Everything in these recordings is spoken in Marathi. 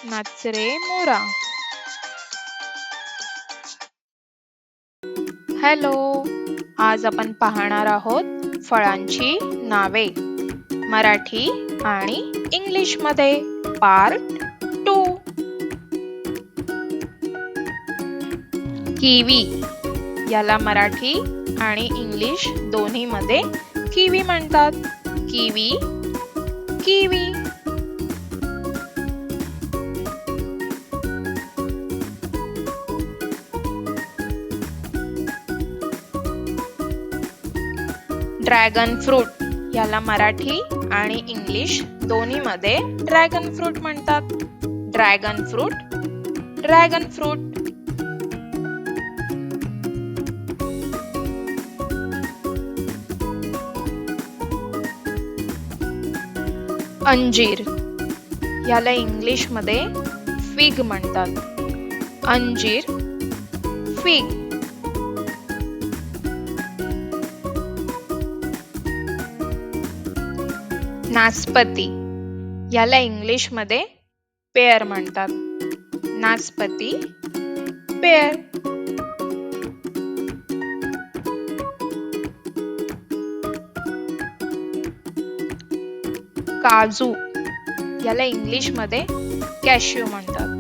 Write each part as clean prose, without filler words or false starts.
नाच रे मोरा. हॅलो, आज आपण पाहणार आहोत फळांची नावे मराठी आणि इंग्लिश मध्ये पार्ट 2. किवी याला मराठी आणि इंग्लिश दोन्ही मध्ये किवी म्हणतात. Kiwi kiwi. ड्रॅगन फ्रूट याला मराठी आणि इंग्लिश दोन्ही मध्ये ड्रॅगन फ्रूट म्हणतात. Dragon fruit dragon fruit. अंजीर याला इंग्लिश मध्ये फिग म्हणतात. अंजीर फिग. नासपती याला इंग्लिश मध्ये पेअर म्हणतात. नासपती पेअर. काजू याला इंग्लिश मध्ये कॅश्यू म्हणतात.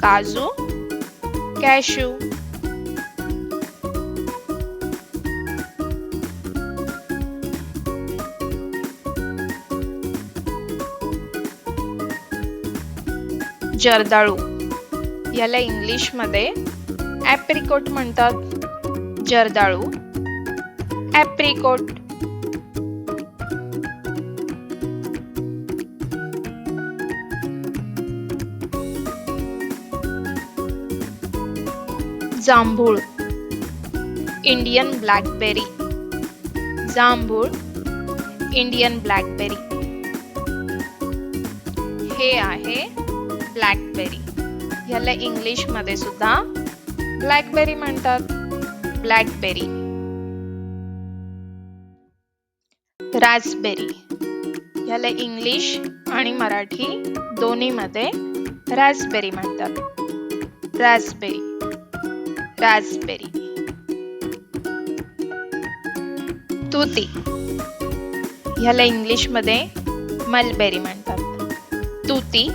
काजू कॅश्यू. जर्दाळू याला इंग्लिश मध्ये ॲप्रिकॉट म्हणतात. जर्दाळू ॲप्रिकॉट. जांभूळ इंडियन ब्लॅकबेरी. जांभूळ इंडियन ब्लॅकबेरी. हे आहे ब्लॅकबेरी. याला इंग्लिश मध्ये सुद्धा ब्लॅकबेरी म्हणतात. ब्लॅकबेरी. रास्पबेरी याला इंग्लिश आणि मराठी दोन्ही मध्ये रास्पबेरी म्हणतात. Raspberry Raspberry. तुती याला इंग्लिश मध्ये मलबेरी म्हणतात. तुती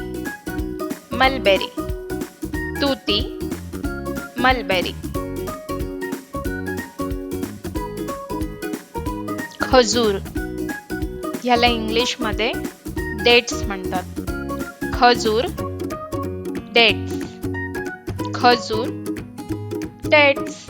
मलबेरी. तुती मलबेरी. खजूर याला इंग्लिश मध्ये डेट्स म्हणतात. खजूर डेट्स. खजूर डेट्स.